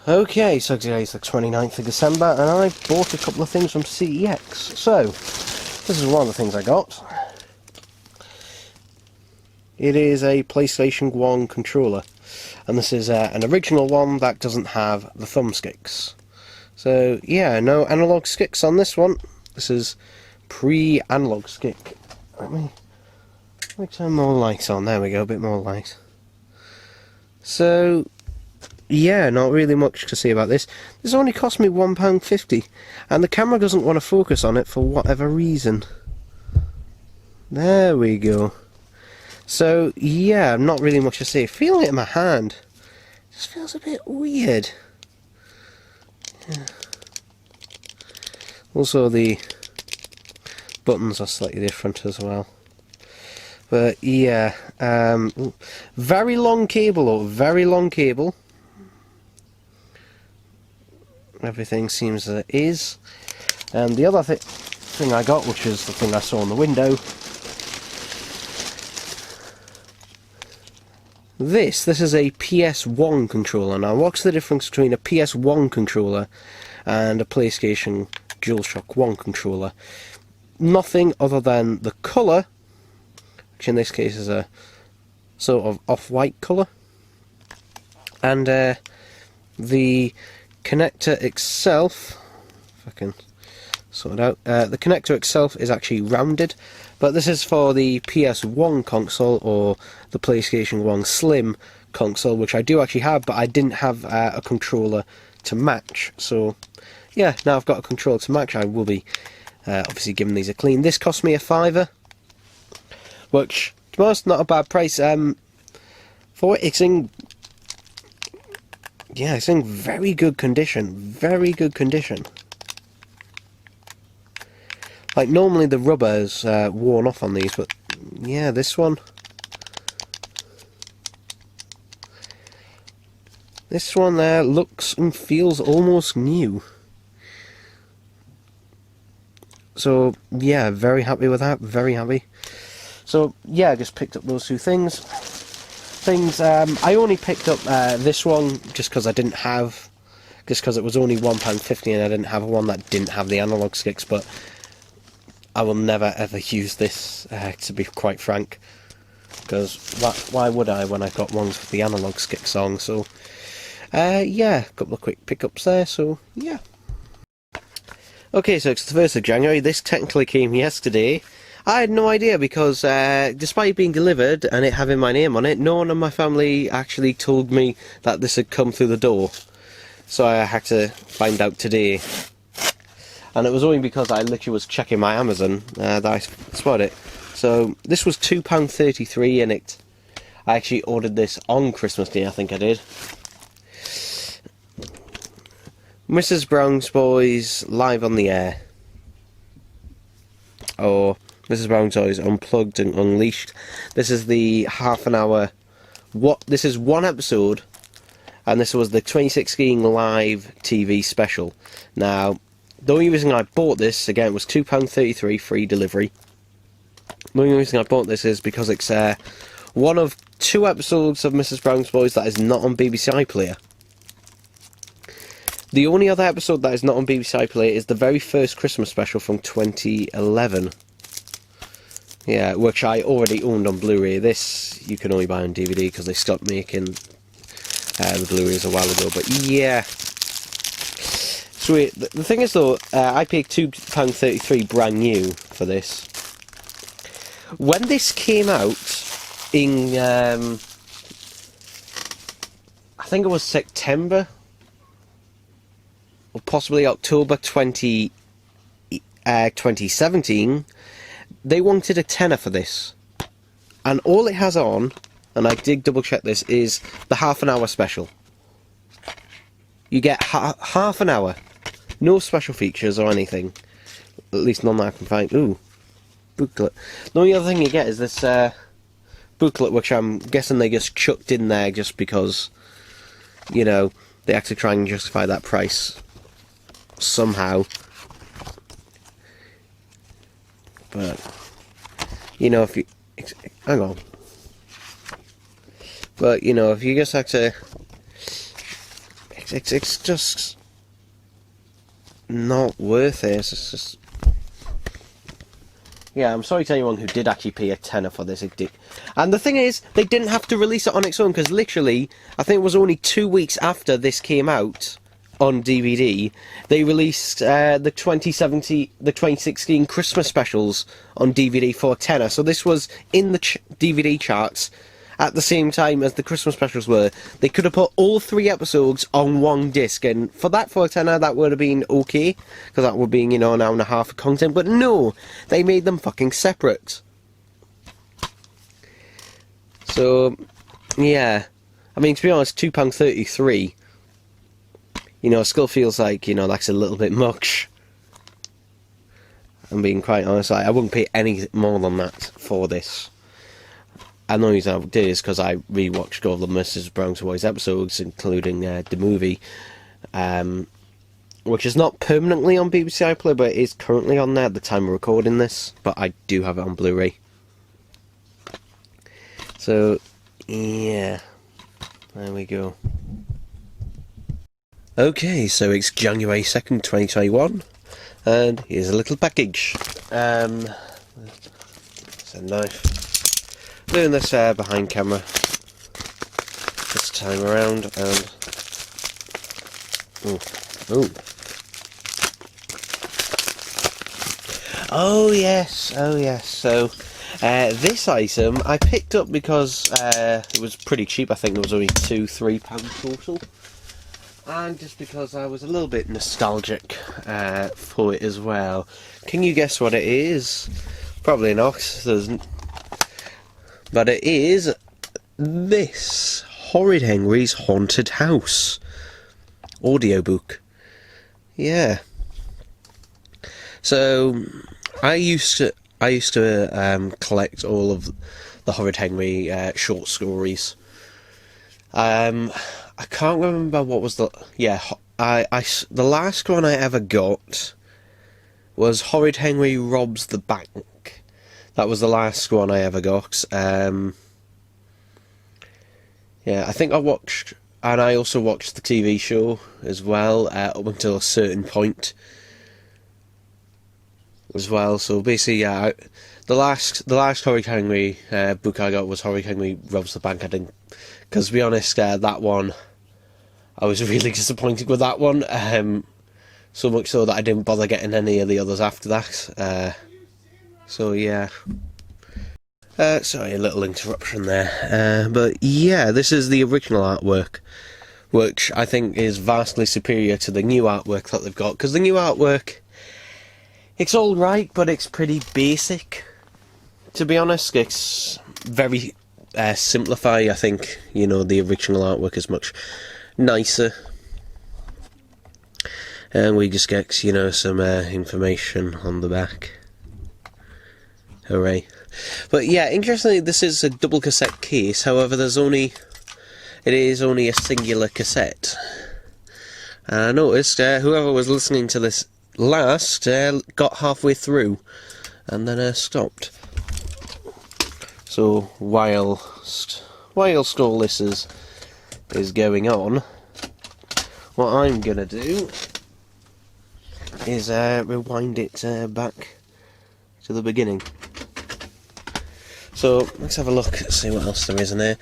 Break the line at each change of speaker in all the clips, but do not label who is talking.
Okay, so today's the 29th of December, and I bought a couple of things from CEX. So, this is one of the things I got. It is a PlayStation 1 controller, and this is an original one that doesn't have the thumbsticks. So, yeah, no analog sticks on this one. This is pre-analog stick. Let me turn more light on. There we go, a bit more light. So, yeah, not really much to say about this. This only cost me £1.50, and the camera doesn't want to focus on it for whatever reason. There we go. So, yeah, not really much to say. Feeling it in my hand, it just feels a bit weird. Yeah. Also, the buttons are slightly different as well. But, yeah, very long cable, though, very long cable. Everything seems as it is. And the other thing I got, which is the thing I saw on the window, this is a PS1 controller. Now, what's the difference between a PS1 controller and a PlayStation DualShock 1 controller? Nothing other than the colour, which in this case is a sort of off-white colour, and the connector itself, if I can sort it out, the connector itself is actually rounded, but this is for the PS1 console or the PlayStation 1 Slim console, which I do actually have, but I didn't have a controller to match. So yeah, now I've got a controller to match. I will be obviously giving these a clean. This cost me £5, which to be honest, not a bad price. For it, it's in, yeah, it's in very good condition. Very good condition. Like, normally the rubber is worn off on these, but yeah, this one there looks and feels almost new. So yeah, very happy with that, very happy. So yeah, I just picked up those two things. I only picked up this one just because it was only £1.50 and I didn't have one that didn't have the analog sticks, but I will never ever use this, to be quite frank, because why would I when I got ones with the analog sticks on? So yeah, a couple of quick pickups there, so yeah. Okay, so it's the 1st of January, this technically came yesterday. I had no idea because despite being delivered and it having my name on it, no one in my family actually told me that this had come through the door. So I had to find out today. And it was only because I literally was checking my Amazon that I spotted it. So this was £2.33 and I actually ordered this on Christmas Day, I think I did. Mrs. Brown's Boys Live on the Air. Or Mrs. Brown's Boys Unplugged and Unleashed. This is the half-an-hour... This is one episode, and this was the 2016 live TV special. Now, the only reason I bought this, again, was £2.33 free delivery. The only reason I bought this is because it's one of 2 episodes of Mrs. Brown's Boys that is not on BBC iPlayer. The only other episode that is not on BBC iPlayer is the very first Christmas special from 2011. Yeah, which I already owned on Blu-ray. This you can only buy on DVD because they stopped making the Blu-rays a while ago. But yeah. So the thing is though, I paid £2.33 brand new for this. When this came out in, I think it was September, or possibly October 2017, they wanted a tenner for this. And all it has on, and I did double check this, is the half-an-hour special. You get half an hour. No special features or anything. At least none that I can find. Ooh, booklet. The only other thing you get is this booklet, which I'm guessing they just chucked in there just because, you know, they actually try and justify that price somehow. But, you know, if you... Hang on. But, you know, if you just have to it's just not worth it. It's just... Yeah, I'm sorry to anyone who did actually pay a tenner for this. It did. And the thing is, they didn't have to release it on its own, because literally, I think it was only 2 weeks after this came out on DVD, they released the 2016 Christmas specials on DVD for a tenner. So this was in the DVD charts at the same time as the Christmas specials were. They could have put all 3 episodes on one disc, and for a tenner, that would have been okay, because that would have been, you know, an hour and a half of content. But no, they made them fucking separate. So, yeah. I mean, to be honest, £2.33, you know, still feels like, you know, that's a little bit much. I'm being quite honest, I wouldn't pay any more than that for this. I know I did is because I rewatched all the Mrs. Brown's Boys episodes, including the movie, which is not permanently on BBC iPlayer, but it is currently on there at the time of recording this. But I do have it on Blu-ray. So, yeah, there we go. Okay, so it's January 2nd, 2021, and here's a little package. It's a knife. Doing this behind camera this time around, and oh yes. So this item I picked up because it was pretty cheap. I think it was only £2-3 total, and just because I was a little bit nostalgic for it as well. Can you guess what it is? Probably not. But it is this Horrid Henry's Haunted House audiobook. Yeah. So I used to collect all of the Horrid Henry short stories. I can't remember what was the the last one I ever got was Horrid Henry Robs the Bank. That was the last one I ever got. Yeah, I think I watched, and I also watched the TV show as well, up until a certain point as well. So basically, yeah, the last Horrid Henry book I got was Horrid Henry Robs the Bank. I didn't, because to be honest, that one, I was really disappointed with that one. So much so that I didn't bother getting any of the others after that. So yeah, sorry, a little interruption there, but yeah, this is the original artwork, which I think is vastly superior to the new artwork that they've got, because the new artwork, it's alright, but it's pretty basic, to be honest. It's very simplified. I think, you know, the original artwork is much nicer, and we just get, you know, some information on the back. Hooray. But yeah, interestingly, this is a double cassette case. However, it is only a singular cassette. And I noticed whoever was listening to this last got halfway through and then stopped. So whilst all this is going on, what I'm gonna do is rewind it back to the beginning. So let's have a look, see what else there is in here.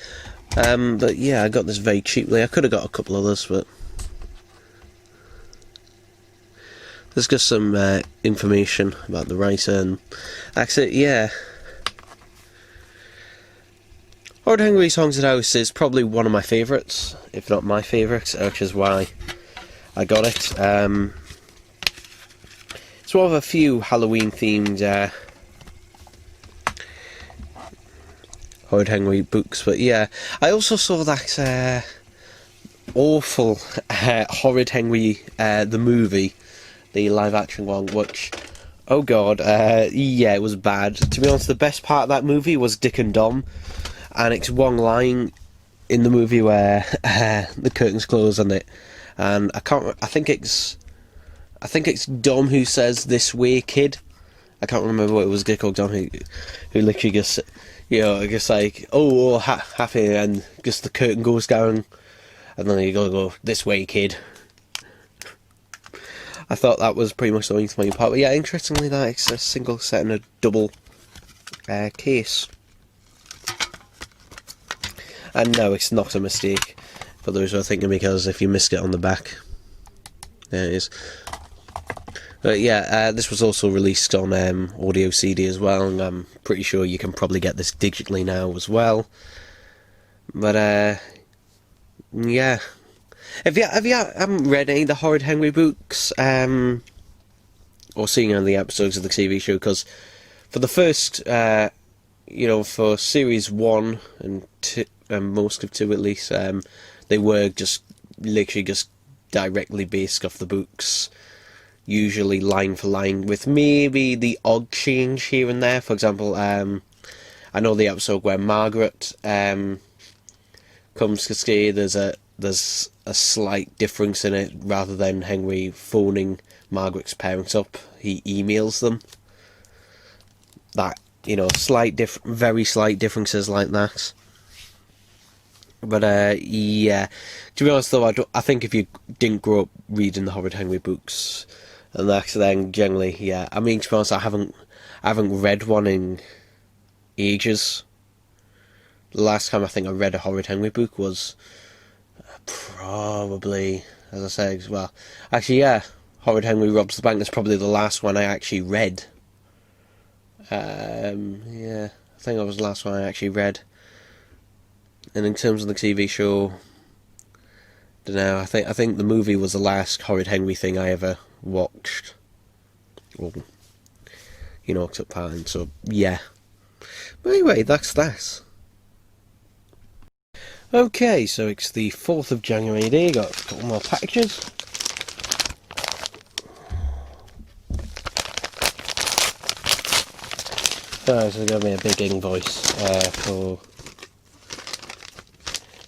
But yeah, I got this very cheaply. I could have got a couple others, but there's just some information about the writer, and actually, yeah, Horrid Henry's Haunted House is probably one of my favourites, if not my favourite, which is why I got it. It's one of a few Halloween themed Horrid Henry books, but yeah, I also saw that awful Horrid Henry the movie, the live action one, which, oh god, yeah, it was bad. To be honest, the best part of that movie was Dick and Dom, and it's one line in the movie where the curtains close on it, and I think it's Dom who says, "This way, kid." I can't remember what it was, Dick or Dom who literally just, you know, just like, oh, happy, and just the curtain goes down, and then you gotta go, this way, kid. I thought that was pretty much the only funny part. But yeah, interestingly, that it's a single set and a double case. And no, it's not a mistake, for those who are thinking, because if you missed it on the back, there it is. But yeah, this was also released on audio CD as well, and I'm pretty sure you can probably get this digitally now as well. But yeah, if you haven't read any of the Horrid Henry books, or seen any of the episodes of the TV show, because for the first, for series 1 and 2, and most of 2 at least, they were just literally just directly based off the books, usually line for line, with maybe the odd change here and there. For example, I know the episode where Margaret comes to stay, there's a slight difference in it. Rather than Henry phoning Margaret's parents up, he emails them. That, very slight differences like that. But yeah, to be honest though, I think if you didn't grow up reading the Horrid Henry books, and that's then generally, yeah. I mean, to be honest, I haven't read one in ages. The last time I think I read a Horrid Henry book was probably, as I said, well, actually, yeah, Horrid Henry Robs the Bank is probably the last one I actually read. Yeah, I think that was the last one I actually read. And in terms of the TV show, don't know. I think the movie was the last Horrid Henry thing I ever watched, or took part in. So yeah. But anyway, that's that. Okay, so it's the 4th of January today. Got a couple more packages. So it's gonna be a big invoice for.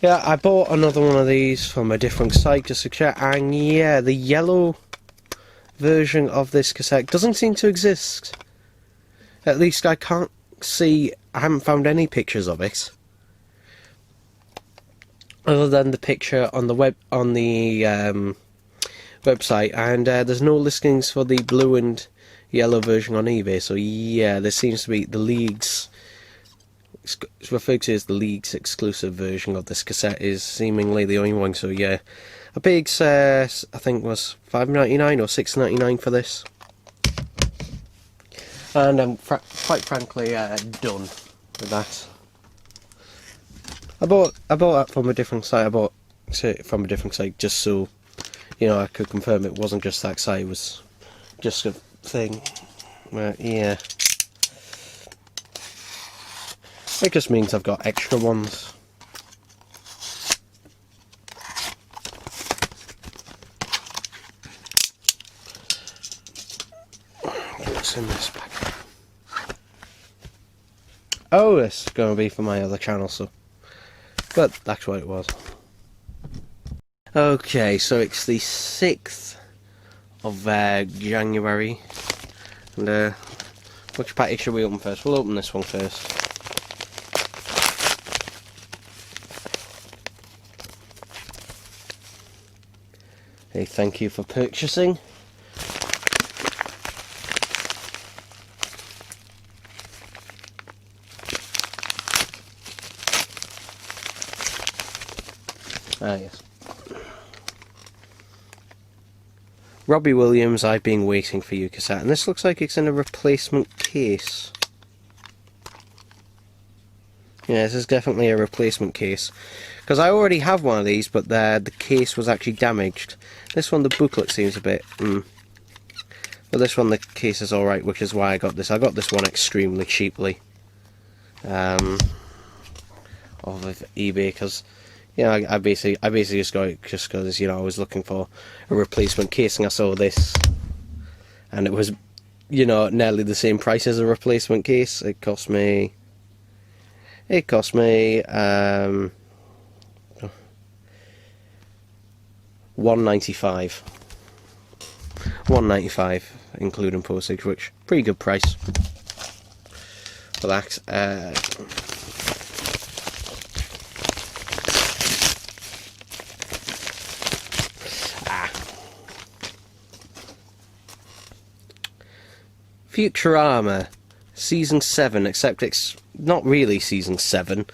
Yeah, I bought another one of these from a different site just to check, and yeah, the yellow version of this cassette doesn't seem to exist. At least I can't see, I haven't found any pictures of it. Other than the picture on the website, and there's no listings for the blue and yellow version on eBay, so yeah, there seems to be the League's. It's referred to as the League's exclusive version of this cassette is seemingly the only one, so yeah. I paid, I think it was $5.99 or $6.99 for this. And I'm quite frankly done with that. I bought that from a different site. I bought it from a different site just so, I could confirm it wasn't just that site, it was just a thing. Yeah. It just means I've got extra ones. What's in this pack? Oh, this is going to be for my other channel, so. But that's what it was. Okay, so it's the 6th of January. And which package should we open first? We'll open this one first. Hey, thank you for purchasing. Ah, yes. Robbie Williams, I've Been Waiting for You cassette, and this looks like it's in a replacement case. Yeah, this is definitely a replacement case. Because I already have one of these, but the case was actually damaged. This one, the booklet seems a bit... But this one, the case is alright, which is why I got this. I got this one extremely cheaply. Off of eBay, because... I basically just got it just because, I was looking for a replacement case, and I saw this. And it was, nearly the same price as a replacement case. It cost me... $1.95. $1.95 including postage, which pretty good price for that. Futurama, Season 7, except it's not really Season 7.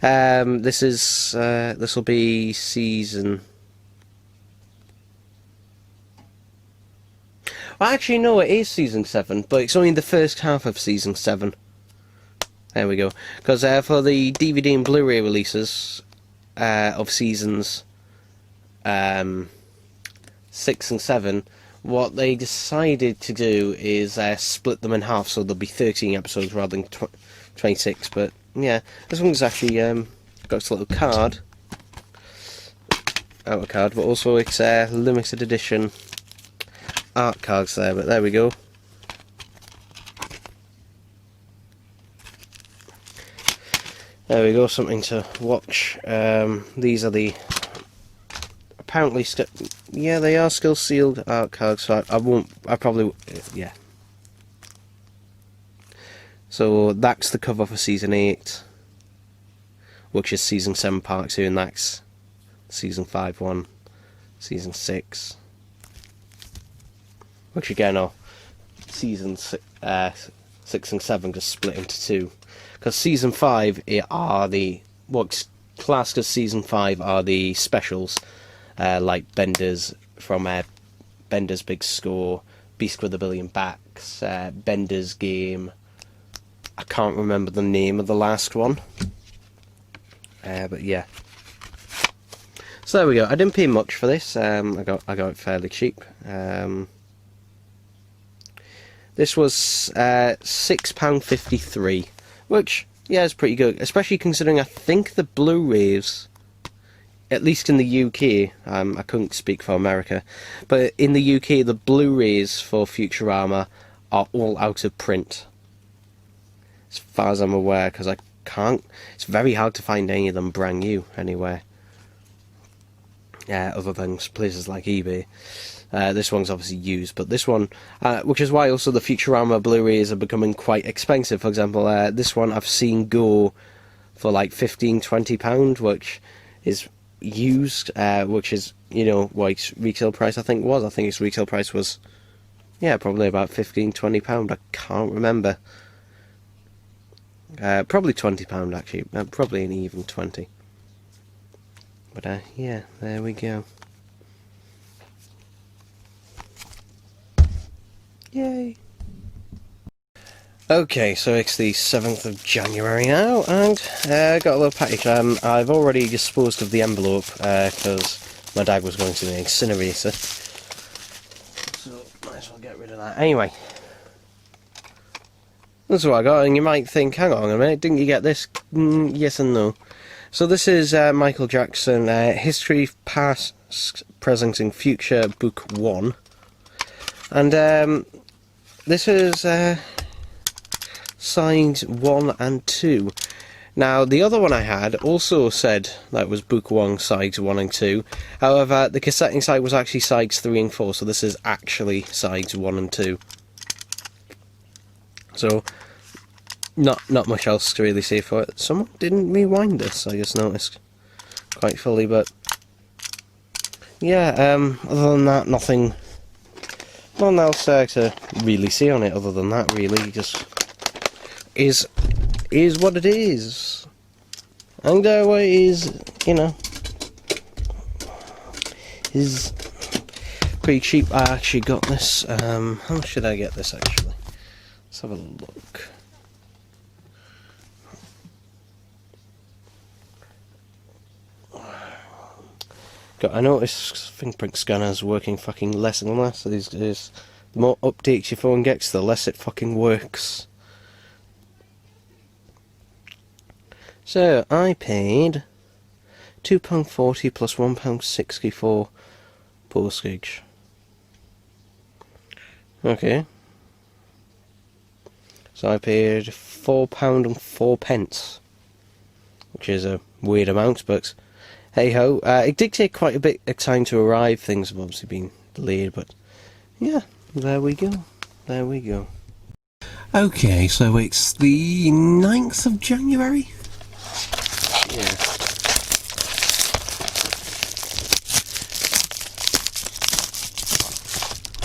This will be Season... Well, actually, no, it is Season 7, but it's only the first half of Season 7. There we go. Because for the DVD and Blu-ray releases of Seasons 6 and 7, what they decided to do is split them in half, so there'll be 13 episodes rather than 26. But yeah, this one's actually got its little card, outer card, but also it's limited edition art cards there. But there we go. There we go, something to watch. These are the apparently yeah, they are still sealed art cards, so I probably, yeah. So that's the cover for Season 8, which is Season 7 Part 2, and that's Season 5 1, Season 6, which again are Season 6 and 7 just split into two. Because Season 5 are what's classed as Season 5 are the specials, like Bender's from Bender's Big Score, Beast with a Billion Backs, Bender's Game. I can't remember the name of the last one, but yeah. So there we go. I didn't pay much for this. I got it fairly cheap. This was £6.53. Which, yeah, is pretty good, especially considering I think the Blu-rays, at least in the UK, I couldn't speak for America, but in the UK the Blu-rays for Futurama are all out of print, as far as I'm aware, because it's very hard to find any of them brand new anywhere, other than places like eBay. This one's obviously used, but this one, which is why also the Futurama Blu-rays are becoming quite expensive. For example, this one I've seen go for like £15–20, which is used, which is, you know, what its retail price I think its retail price was, yeah, probably about £15–20. I can't remember. Probably £20 actually, probably an even 20. But yeah, there we go. Yay! Okay, so it's the 7th of January now, and got a little package. I've already disposed of the envelope, because my dad was going to the incinerator. So, might as well get rid of that. Anyway. That's what I got, and you might think, hang on a minute, didn't you get this? Yes and no. So this is Michael Jackson, History, Past, Present and Future, Book 1. And this is sides 1 and 2. Now, the other one I had also said that was Book 1, sides 1 and 2. However, the cassetting side was actually sides 3 and 4, so this is actually sides 1 and 2. So, not much else to really say for it. Someone didn't rewind this, I just noticed. Quite fully, but... yeah, other than that, nothing else to really see on it other than that, really. Just is what it is. And what is, you know, is pretty cheap. I actually got this, how much should I get this actually? Let's have a look. I noticed fingerprint scanners working fucking less and less these days. The more updates your phone gets, the less it fucking works. So, I paid £2.40 plus £1.64 postage. Okay. So I paid £4.04, which is a weird amount, but hey ho. It did take quite a bit of time to arrive. Things have obviously been delayed, but yeah, there we go. There we go. Okay, so it's the 9th of January? Yeah.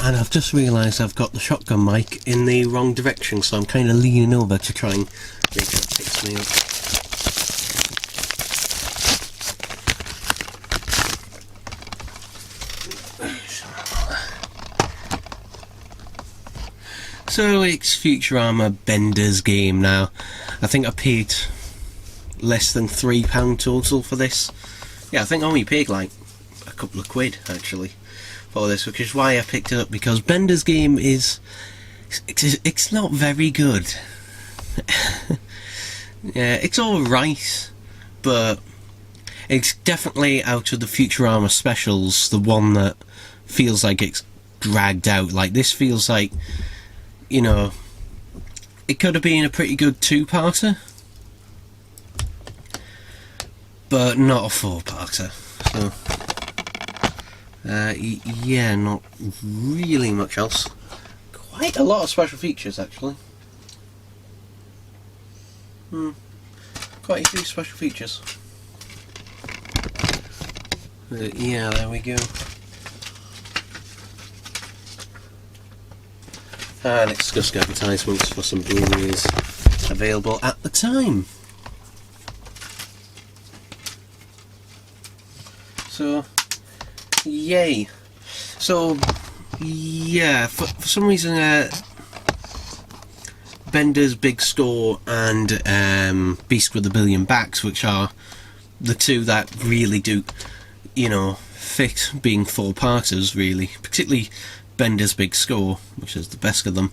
and I've just realised I've got the shotgun mic in the wrong direction, so I'm kind of leaning over to try and make sure it picks me up. So it's Futurama Bender's game now. I think I paid less than £3 total for this. Yeah, I think I only paid like a couple of quid actually for this, which is why I picked it up, because Bender's game is... it's not very good. Yeah, it's alright, but it's definitely out of the Futurama specials the one that feels like it's dragged out. Like, this feels like, you know, it could have been a pretty good two-parter, but not a four-parter. So, yeah, not really much else. Quite a lot of special features, actually. Quite a few special features. Yeah, there we go. And it's just advertisements for some Blu-rays available at the time. So, yay. So, yeah, for some reason, Bender's Big Store and Beast with a Billion Backs, which are the two that really do, you know, fit being four-parters, really, particularly Bender's Big Store, which is the best of them.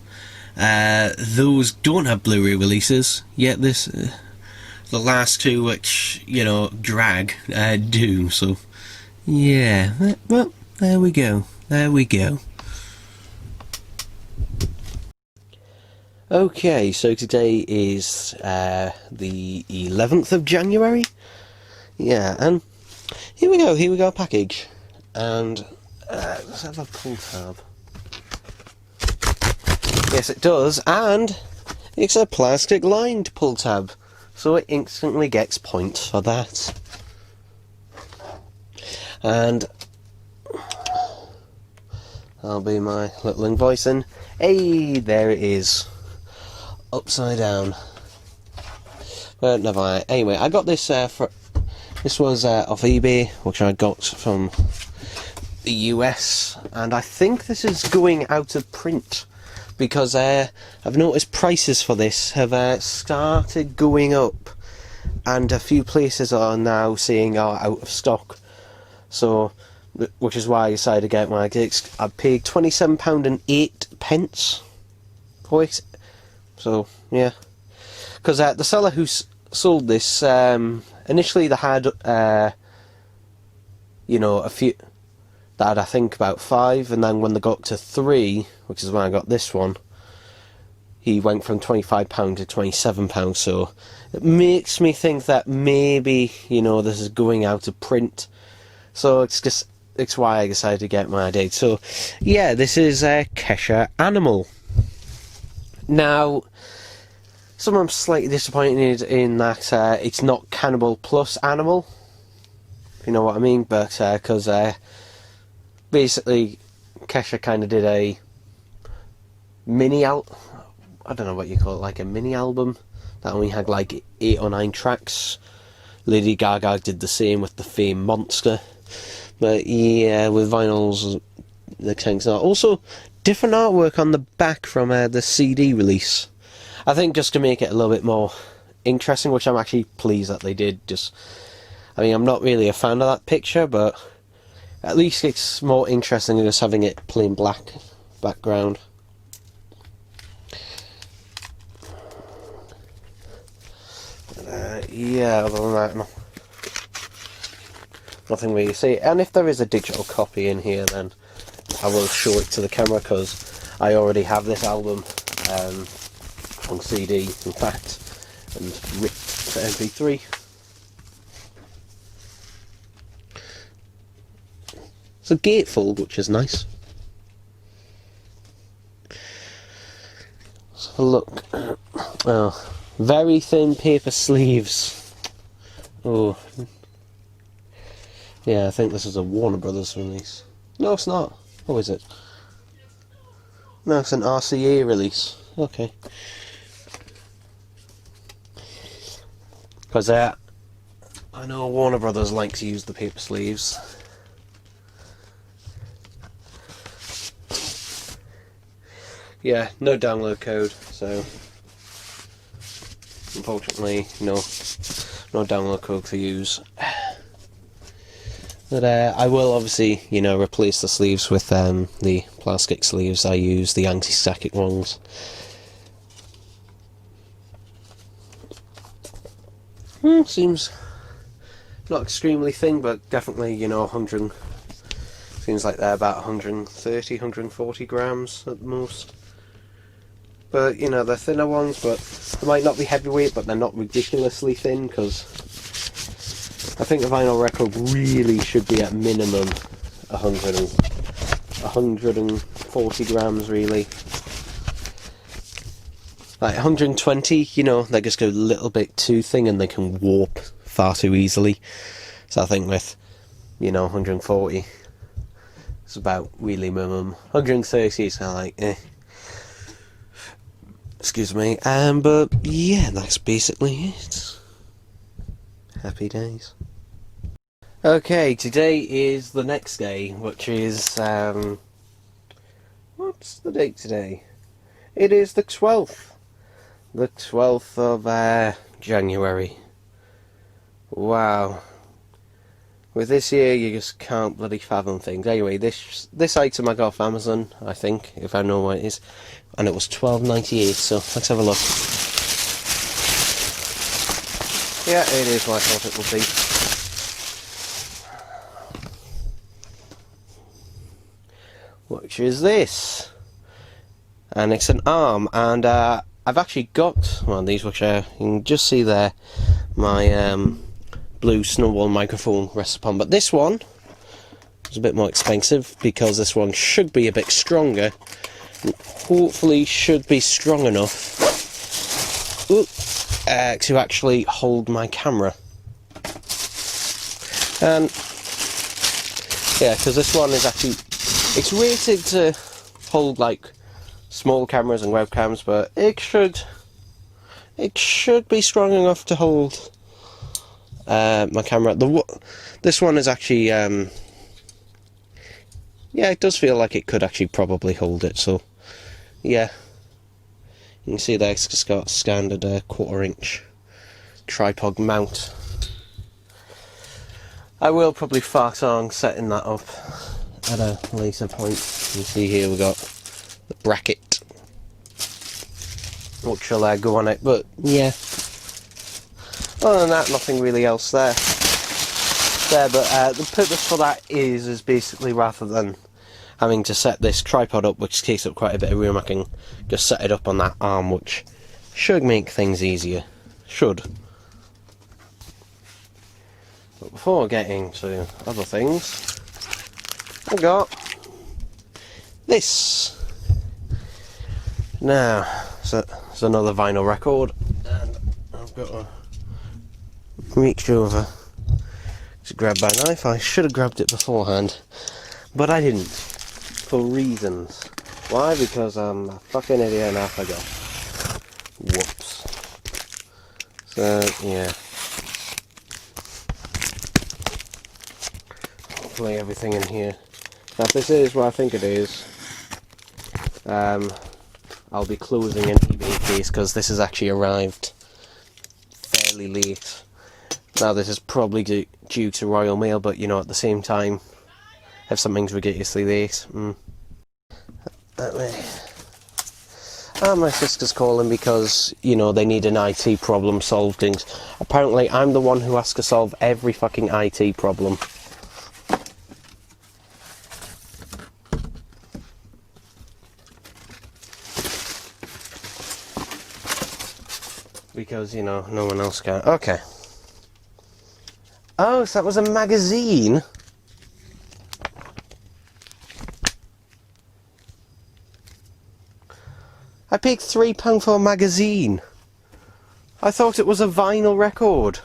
Those don't have Blu-ray releases, yet this, the last two, which, you know, drag, do, so, yeah, well, there we go, there we go. Okay, so today is the 11th of January, yeah, and here we go, package, and let's have a pull tab. Yes, it does, and it's a plastic lined pull tab, so it instantly gets points for that. And that'll be my little invoice, and hey, there it is, upside down. But never mind. Anyway, I got this this was off eBay, which I got from the US, and I think this is going out of print, because I've noticed prices for this have started going up, and a few places are now saying are out of stock. So, which is why I decided to get my gigs. I paid £27.08 for it. So yeah, because the seller who sold this, initially they had you know, a few. They had, I think, about 5, and then when they got to 3, which is when I got this one, he went from £25 to £27, so it makes me think that maybe, you know, this is going out of print. So it's why I decided to get my date. So yeah, this is Kesha Animal. Now, I'm slightly disappointed in that it's not Cannibal Plus Animal, if you know what I mean, but because basically Kesha kind of did a I don't know what you call it, like a mini album that only had like 8 or 9 tracks. Lady Gaga did the same with the Fame Monster, but yeah, with vinyls the tanks are also different artwork on the back from the CD release. I think just to make it a little bit more interesting, which I'm actually pleased that they did. I mean, I'm not really a fan of that picture, but at least it's more interesting than just having it plain black background. Yeah, other than that, nothing really to say. And if there is a digital copy in here, then I will show it to the camera, because I already have this album on CD, in fact, and ripped for MP3. It's a gatefold, which is nice. Let's have a look. Oh, very thin paper sleeves. Oh, yeah, I think this is a Warner Brothers release. No, it's not. What is it? No, it's an RCA release. Okay. Because I know Warner Brothers like to use the paper sleeves. Yeah, no download code, so unfortunately no download code to use. But I will obviously, you know, replace the sleeves with the plastic sleeves. I use the anti-static ones. Seems not extremely thin, but definitely, you know, 100. Seems like they're about 130, 140 grams at the most. But, you know, they're thinner ones, but they might not be heavyweight, but they're not ridiculously thin, because I think the vinyl record really should be at minimum 140 grams, really. Like 120, you know, they just go a little bit too thin and they can warp far too easily. So I think with, you know, 140, it's about really minimum. 130 is kind of like, eh. Excuse me. But yeah, that's basically it. Happy days. Okay, today is the next day, which is, what's the date today? It is the 12th. The 12th of, January. Wow. With this year, you just can't bloody fathom things. Anyway, this item I got off Amazon, I think, if I know what it is, and it was $12.98. So let's have a look. Yeah, it is what I thought it would be. Which is this, and it's an arm, and I've actually got one of these, which you can just see there, my blue Snowball microphone rests upon. But this one is a bit more expensive because this one should be a bit stronger, and hopefully should be strong enough to actually hold my camera. And yeah, because this one is actually, it's rated to hold like small cameras and webcams, but it should be strong enough to hold my camera. This one is actually yeah, it does feel like it could actually probably hold it. So yeah, you can see there it's just got standard 1/4" tripod mount. I will probably fart on setting that up at a later point. You can see here we got the bracket, which will go on it, but yeah, other than that, nothing really else there. But the purpose for that is basically, rather than having to set this tripod up, which takes up quite a bit of room, I can just set it up on that arm, which should make things easier. Should. But before getting to other things, I got this. Now, so it's another vinyl record, and I've got to reach over to grab my knife. I should have grabbed it beforehand, but I didn't, for reasons. Why? Because I'm a fucking idiot and I forgot. Whoops. So, yeah. Hopefully everything in here. Now, if this is what I think it is, I'll be closing an eBay case, because this has actually arrived fairly late. Now, this is probably due to Royal Mail, but, you know, at the same time, if something's ridiculously late, that way. And my sister's calling because, you know, they need an IT problem solved. Apparently, I'm the one who has to solve every fucking IT problem. Because, you know, no one else can. Okay. Oh, so that was a magazine? I paid £3 for a magazine. I thought it was a vinyl record.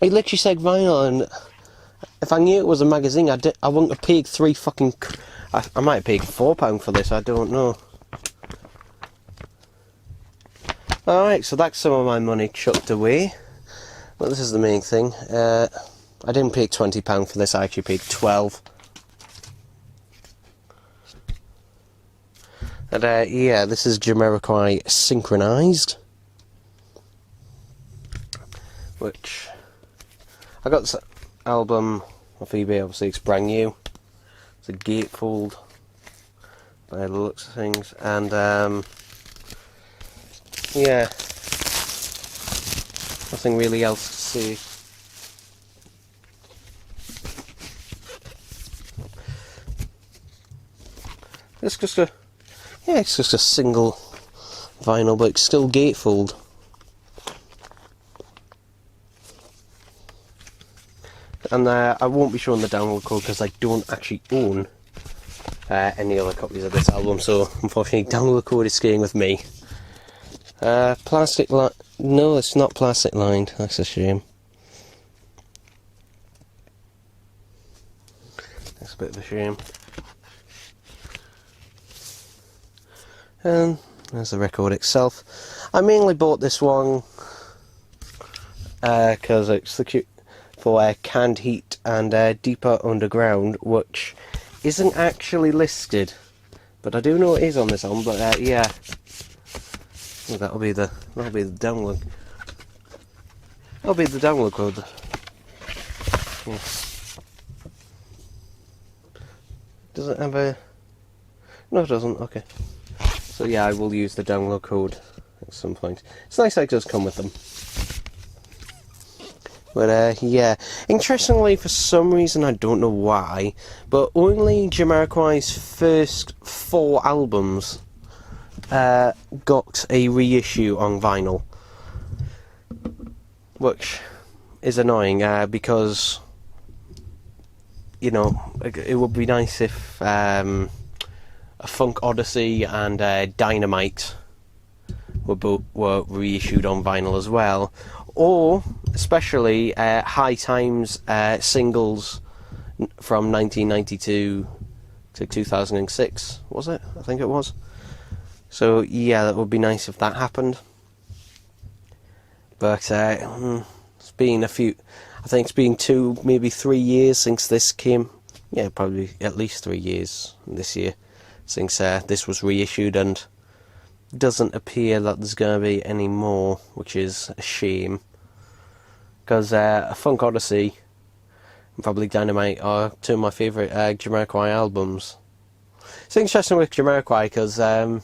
It literally said vinyl, and If I knew it was a magazine, I wouldn't have paid I might have paid £4 for this, I don't know. Alright, so that's some of my money chucked away. But this is the main thing. I didn't pay £20 for this, I actually paid 12. And yeah, this is Jamiroquai Synchronized. Which, I got this album off eBay, obviously it's brand new. It's a gatefold by the looks of things, and yeah, nothing really else to see. It's just a single vinyl, but it's still gatefold. And I won't be showing the download code because I don't actually own any other copies of this album, so unfortunately download code is staying with me. Plastic line? No, it's not plastic lined, that's a shame. That's a bit of a shame. And there's the record itself. I mainly bought this one because it's the cute for Canned Heat and Deeper Underground, which isn't actually listed, but I do know it is on this album. But yeah, well, that'll be the download. That'll be the download code. Yeah. Does it have a? No, it doesn't. Okay. So yeah, I will use the download code at some point. It's nice that it does come with them. But yeah, interestingly, for some reason, I don't know why, but only Jamiroquai's first 4 albums got a reissue on vinyl, which is annoying because, you know, it would be nice if a Funk Odyssey and Dynamite were reissued on vinyl as well. Or, especially, High Times singles from 1992 to 2006, was it? I think it was. So, yeah, that would be nice if that happened. But, it's been I think it's been 2, maybe 3 years since this came. Yeah, probably at least 3 years this year since this was reissued, and doesn't appear that there's going to be any more, which is a shame. Because a Funk Odyssey and probably Dynamite are 2 of my favourite Jamiroquai albums. It's interesting with Jamiroquai because I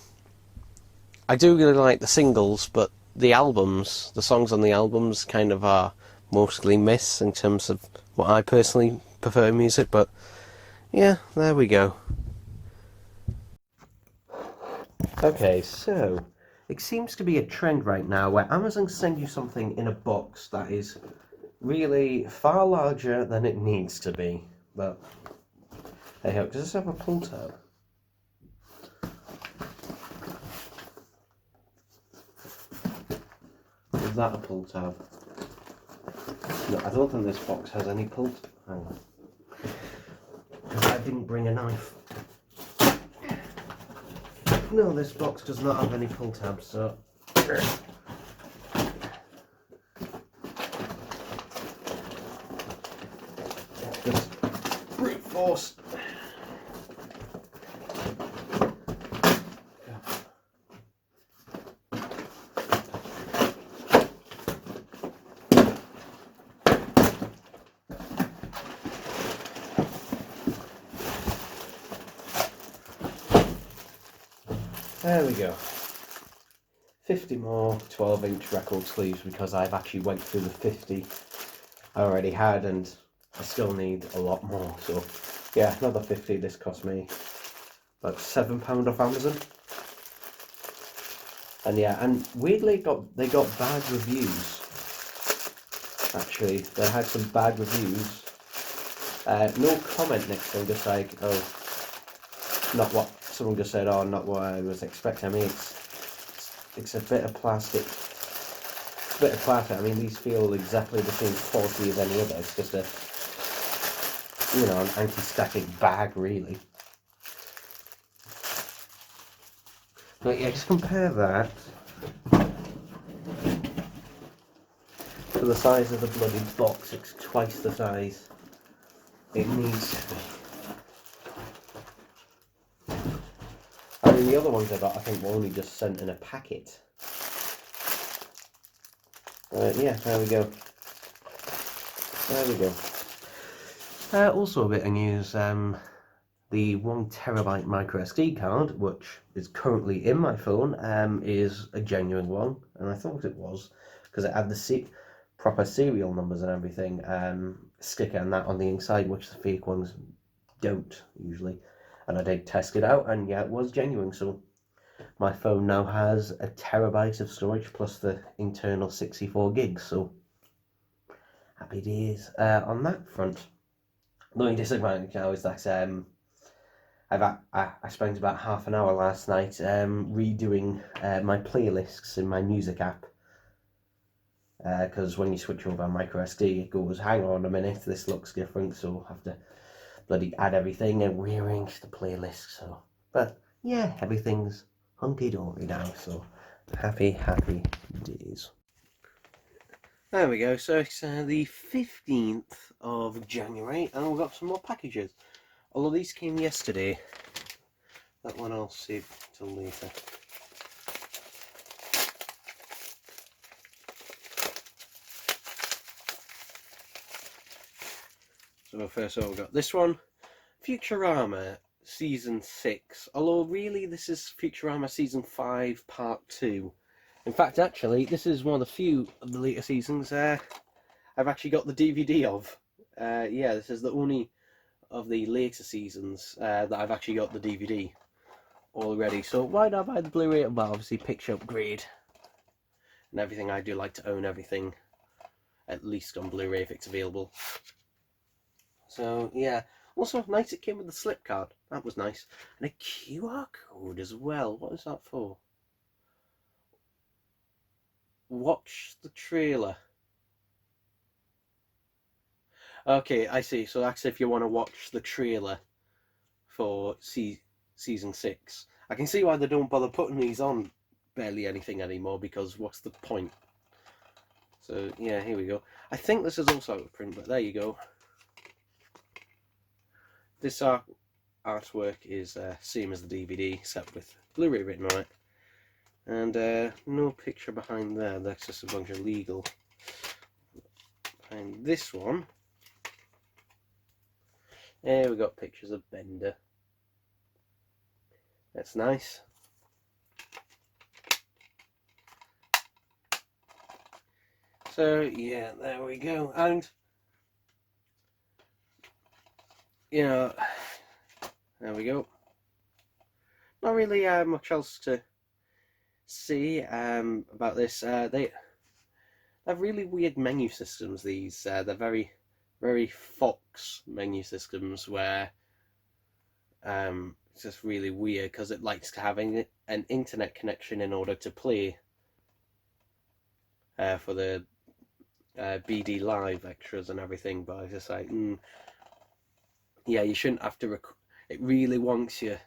do really like the singles, but the songs on the albums kind of are mostly miss in terms of what I personally prefer music. But yeah, there we go. Okay, so it seems to be a trend right now where Amazon sends you something in a box that is really far larger than it needs to be. But hey ho, does this have a pull tab? Is that a pull tab? No, I don't think this box has any pull tab. Hang on. Because I didn't bring a knife. No, this box does not have any pull tabs, so just brute force. There we go. 50 more 12-inch record sleeves because I've actually went through the 50 I already had and I still need a lot more. So yeah, another 50. This cost me about £7 off Amazon. And yeah, and weirdly they got bad reviews. Actually, they had some bad reviews. No comment next time, just like, oh, not what someone just said, oh, not what I was expecting. I mean, it's a bit of plastic. I mean, these feel exactly the same quality as any other. It's just you know, an anti-static bag, really. But yeah, just compare that to the size of the bloody box. It's twice the size it needs to be. I mean, the other ones I got, I think, were only just sent in a packet. Yeah, there we go. There we go. Also a bit of news, the 1TB micro SD card, which is currently in my phone, is a genuine one, and I thought it was, because it had the proper serial numbers and everything, sticker and that on the inside, which the fake ones don't, usually. And I did test it out, and yeah, it was genuine, so my phone now has a terabyte of storage plus the internal 64 gigs, so happy days on that front. The only disadvantage now is that I spent about half an hour last night redoing my playlists in my music app, because when you switch over micro SD, it goes, hang on a minute, this looks different, so I have to bloody add everything and rearrange the playlist. So, but yeah, everything's hunky-dory now, so happy days. There we go, so it's the 15th of January, and we've got some more packages. Although these came yesterday, that one I'll save till later. So first of all, we've got this one, Futurama Season 6. Although really this is Futurama Season 5 Part 2. In fact, actually, this is one of the few of the later seasons I've actually got the DVD of. Yeah, this is the only of the later seasons that I've actually got the DVD already. So why not buy the Blu-ray? Well, obviously picture upgrade and everything. I do like to own everything, at least on Blu-ray if it's available. So yeah, also nice it came with the slip card. That was nice. And a QR code as well. What is that for? Watch the trailer. Okay, I see. So that's if you want to watch the trailer for season 6. I can see why they don't bother putting these on barely anything anymore, because what's the point? So yeah, here we go. I think this is also out of print, but there you go. This artwork is same as the DVD, except with Blu-ray written on it. And no picture behind there, that's just a bunch of legal. Behind this one, there we got pictures of Bender. That's nice. So yeah, there we go. And you know, there we go. Not really much else to see about this. They have really weird menu systems. These they're very Fox menu systems, where it's just really weird because it likes to have an internet connection in order to play for the BD Live extras and everything. But I just like, yeah, you shouldn't have to. It really wants your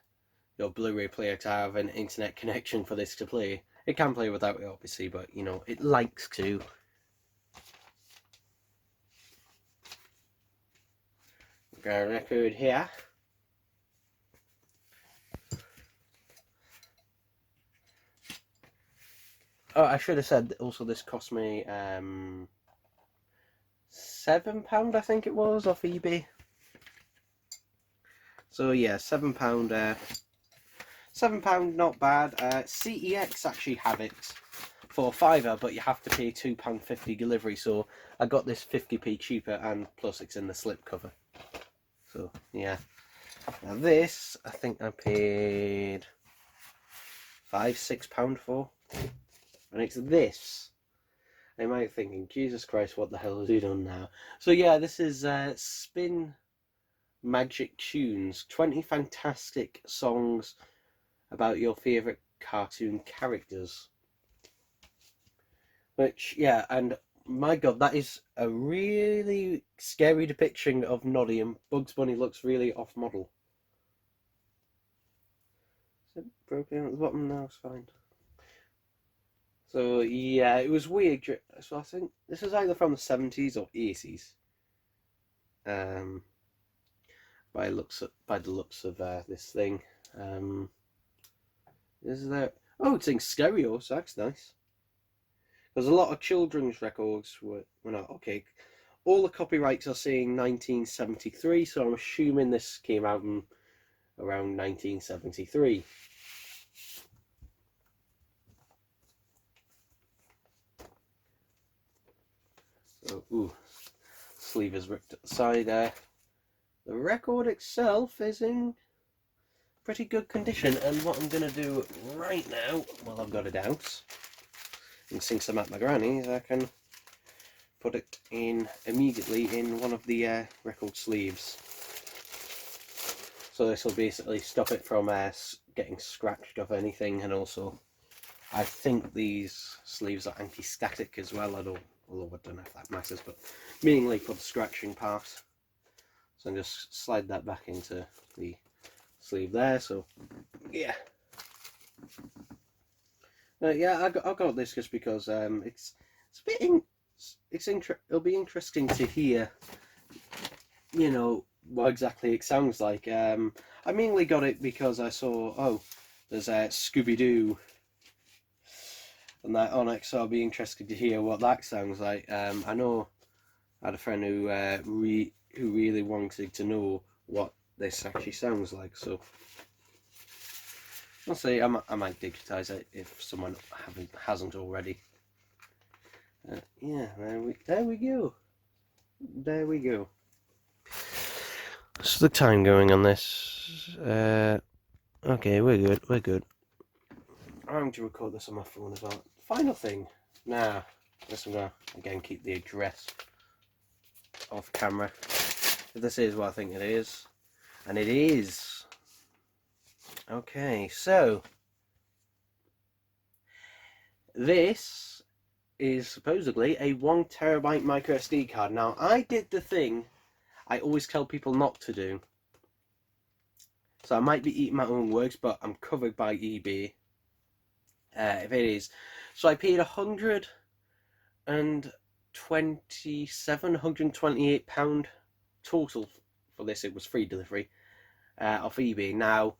Blu-ray player to have an internet connection for this to play. It can play without it, obviously, but you know, it likes to. Got a record here. Oh, I should have said also this cost me £7, I think it was, off eBay. So yeah, £7. £7, not bad. CEX actually have it for £5, but you have to pay £2.50 delivery. So I got this 50p cheaper, and plus it's in the slipcover. So yeah. Now this, I think I paid £5-6 for, and it's this. I might be thinking, Jesus Christ, what the hell has he done now? So yeah, this is Spin Magic Tunes, 20 fantastic songs about your favourite cartoon characters. Which, yeah, and My God, that is a really scary depiction of Noddy, and Bugs Bunny looks really off model. Is it broken at the bottom? No, it's fine. So yeah, it was weird. So I think this is either from the 70s or 80s. Um, by the looks of this thing. Um, is there? Oh, it's in stereo, so that's nice. Because a lot of children's records were not okay. All the copyrights are saying 1973, so I'm assuming this came out in around 1973. So, ooh, sleeve is ripped at the side there. The record itself is in pretty good condition, and what I'm going to do right now, while I've got it out, and since I'm at my granny's, I can put it in immediately in one of the record sleeves. So this will basically stop it from getting scratched off anything, and also I think these sleeves are anti-static as well, although I don't know if that matters, but mainly for the scratching part. So I'm just slide that back into the sleeve there, so yeah. Yeah, I got this just because it's a bit it'll be interesting to hear, you know, what exactly it sounds like. I mainly got it because I saw there's Scooby Doo and that on it, so I'll be interested to hear what that sounds like. I know I had a friend who who really wanted to know what this actually sounds like, so I'll see. I might digitize it if someone hasn't already. Yeah, there we go. There we go. So the time going on this. Okay, we're good. We're good. I'm going to record this on my phone as well. Final thing. Now, I'm gonna again keep the address off camera. If this is what I think it is, and it is. Okay, so this is supposedly a 1 TB micro SD card. Now, I did the thing I always tell people not to do. So I might be eating my own words, but I'm covered by eBay. If it is. So I paid £128 total for this. It was free delivery off eBay. Now,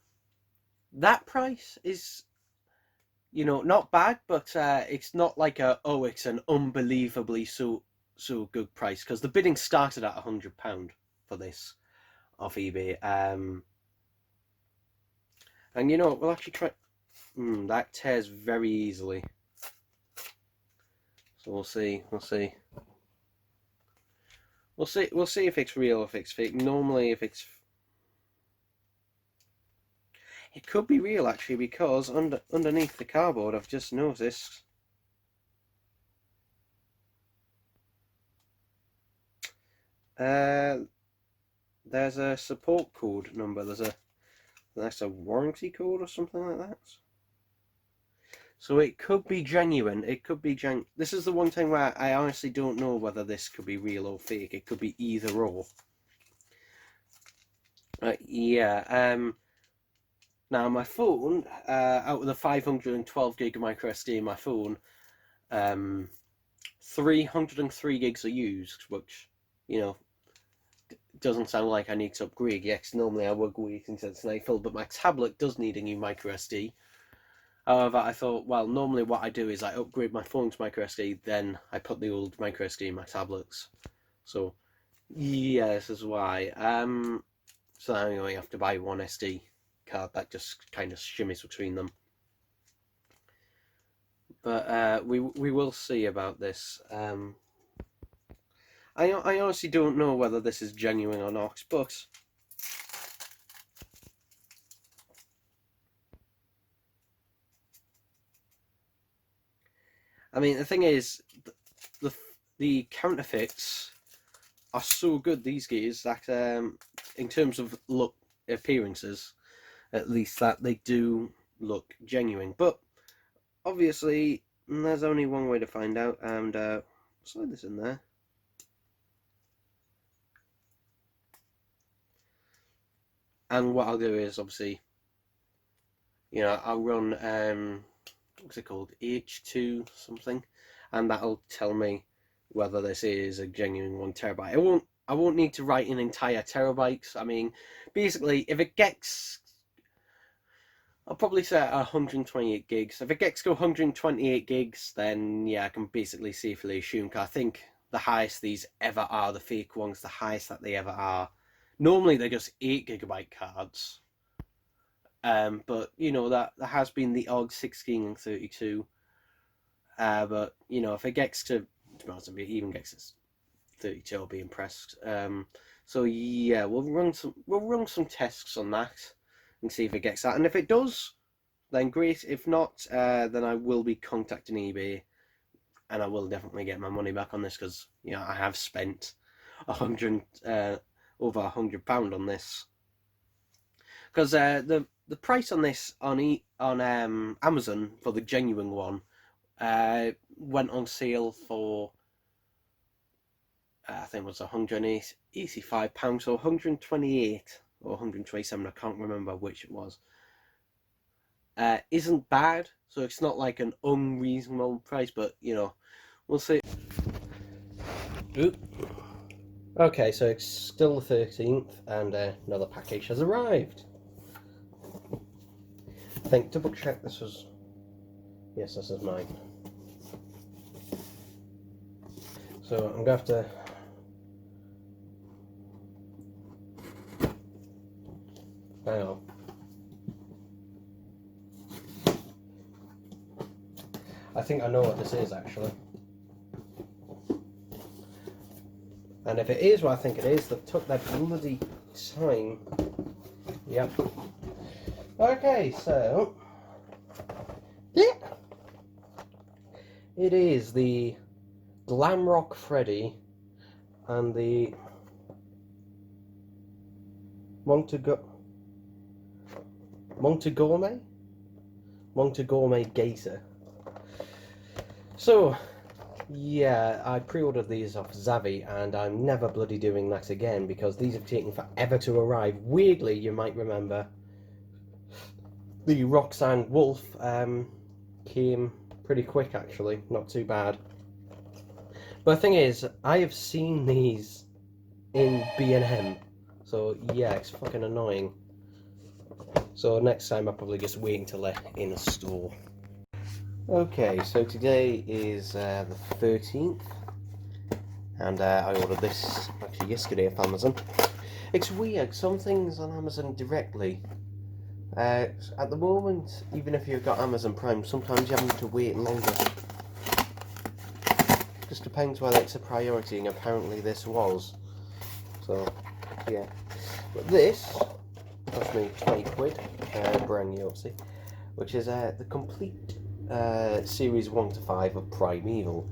that price is, you know, not bad, but it's not like it's an unbelievably so good price, because the bidding started at £100 for this off eBay. And you know, we'll actually try. That tears very easily. So we'll see. We'll see. We'll see if it's real or if it's fake. Normally, if it's, it could be real actually, because underneath the cardboard, I've just noticed. There's a support code number. That's a warranty code or something like that. So it could be genuine. It could be This is the one thing where I honestly don't know whether this could be real or fake. It could be either or. Yeah. Now my phone, out of the 512 gig of micro SD in my phone, 303 gigs are used, which, you know, doesn't sound like I need to upgrade. Yes, normally I would wait until it's night full, but my tablet does need a new micro SD. However, I thought, well, normally what I do is I upgrade my phone to micro SD, then I put the old micro SD in my tablets. So, yeah, this is why. So I only have to buy one SD card that just kind of shimmies between them. But we will see about this. I honestly don't know whether this is genuine or not, but I mean, the thing is, the counterfeits are so good these days that in terms of look appearances, at least, that they do look genuine. But obviously, there's only one way to find out, and slide this in there. And what I'll do is, obviously, you know, I'll run what's it called, H2 something, and that'll tell me whether this is a genuine 1 TB. I won't need to write in entire terabytes. I mean, basically, if it gets, I'll probably set 128 gigs. If it gets to 128 gigs, then yeah, I can basically safely assume. Cause I think the highest these ever are, the fake ones, the highest that they ever are. Normally they're just 8 GB cards. But you know that there has been the odd 16 and 32. But you know, if it gets to be honest, if it even gets to 32, I'll be impressed. So yeah, we'll run some tests on that and see if it gets that. And if it does, then great. If not, then I will be contacting eBay, and I will definitely get my money back on this because you know I have spent over £100 on this. Because the price on this on Amazon for the genuine one went on sale for I think it was £185, so 128 or 127. I can't remember which it was. Isn't bad, so it's not like an unreasonable price, but you know, we'll see. Oop. Okay, so it's still the 13th, and another package has arrived. I think, double check this was, yes, this is mine. So I'm going to have to, hang on. I think I know what this is actually. And if it is what I think it is, they've took their bloody time. Yep. Okay, so yeah, it is the Glamrock Freddy and the Montegourmet Gator. So yeah, I pre-ordered these off Zavvi, and I'm never bloody doing that again because these have taken forever to arrive. Weirdly, you might remember the Roxanne Wolf came pretty quick actually, not too bad. But the thing is, I have seen these in B&M, so yeah, it's fucking annoying. So next time I'll probably just wait until they're in a store. Okay, so today is the 13th, and I ordered this actually yesterday off Amazon. It's weird, some things on Amazon directly. At the moment, even if you've got Amazon Prime, sometimes you're having to wait longer. Just depends whether it's a priority, and apparently this was. So, yeah. But this cost me 20 quid, brand new obviously, which is the complete series 1 to 5 of Primeval,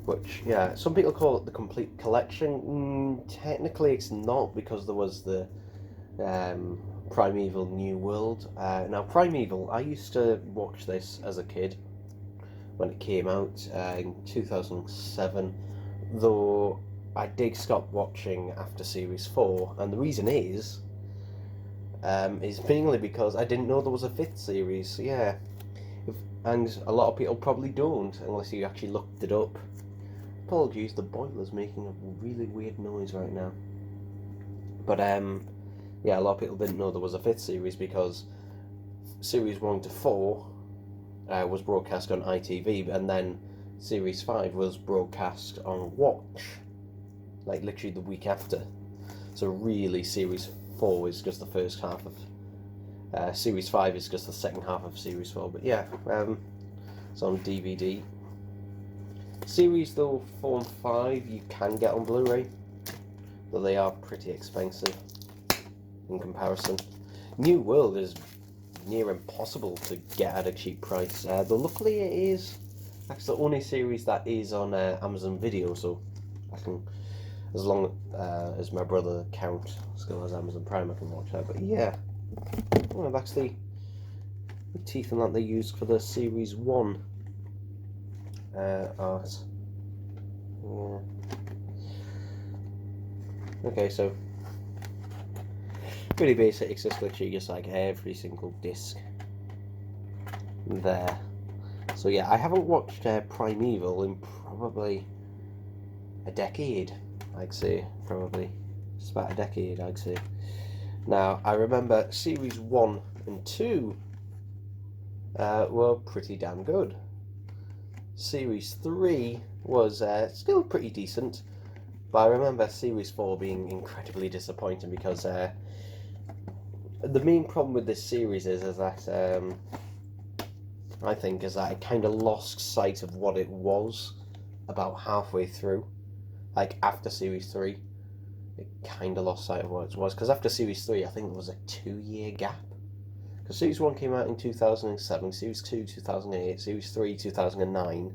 which, yeah, some people call it the complete collection. Technically it's not, because there was the Primeval New World. Now Primeval, I used to watch this as a kid when it came out in 2007, though I did stop watching after series 4, and the reason is mainly because I didn't know there was a 5th series. So yeah, and a lot of people probably don't unless you actually looked it up. Apologies, the boiler's making a really weird noise right now. But yeah, a lot of people didn't know there was a 5th series because series 1 to 4 was broadcast on ITV, and then series 5 was broadcast on Watch, like literally the week after. So really, series 4 is just the first half of series 5 is just the second half of series 4. But yeah, it's on DVD. Series though 4 and 5 you can get on Blu-ray, though they are pretty expensive in comparison. New World is near impossible to get at a cheap price. Though luckily it is. That's the only series that is on Amazon Video, so I can, as long as my brother account still has Amazon Prime, I can watch that. But yeah, well, that's the teeth and that they used for the series 1 art. Yeah. Okay, so really basic. It's just literally just like every single disc there. So yeah, I haven't watched Primeval in probably a decade, I'd say. Probably. It's about a decade, I'd say. Now, I remember Series 1 and 2 were pretty damn good. Series 3 was still pretty decent, but I remember Series 4 being incredibly disappointing because the main problem with this series is that I think is that it kind of lost sight of what it was about halfway through. Like after Series 3, it kind of lost sight of what it was. Because after Series 3, I think there was a 2-year gap. Because Series 1 came out in 2007, Series 2 2008, Series 3 2009,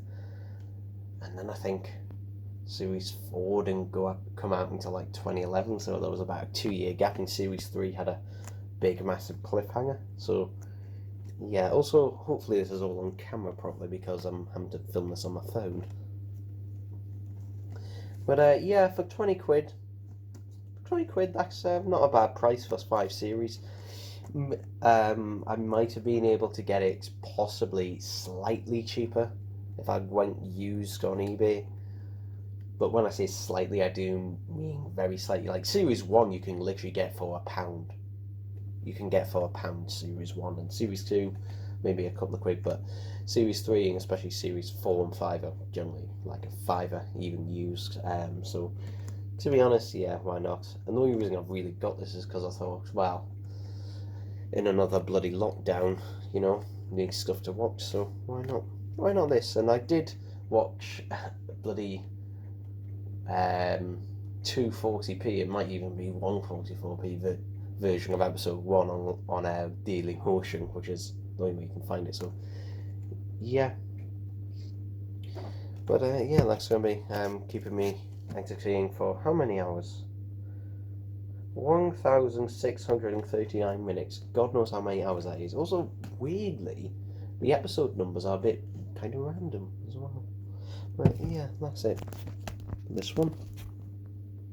and then I think Series 4 didn't come out until like 2011, so there was about a 2-year gap, and Series 3 had a big massive cliffhanger. So yeah, also hopefully this is all on camera properly because I'm having to film this on my phone. But yeah, for 20 quid, that's not a bad price for 5 series. I might have been able to get it possibly slightly cheaper if I went used on eBay. But when I say slightly, I do mean very slightly. Like Series 1 you can literally get for £1. You can get for £1 Series 1, and Series 2 maybe a couple of quid, but Series 3 and especially Series 4 and 5 are generally like a fiver even used. So to be honest, yeah, why not? And the only reason I've really got this is because I thought, well, in another bloody lockdown, you know, need stuff to watch, so why not? Why not this? And I did watch bloody 240p, it might even be 144p version of episode 1 on Daily Motion, which is the only way you can find it, so yeah. But yeah, that's going to be keeping me entertaining for how many hours? 1,639 minutes. God knows how many hours that is. Also, weirdly, the episode numbers are a bit kind of random as well. But yeah, that's it. This one.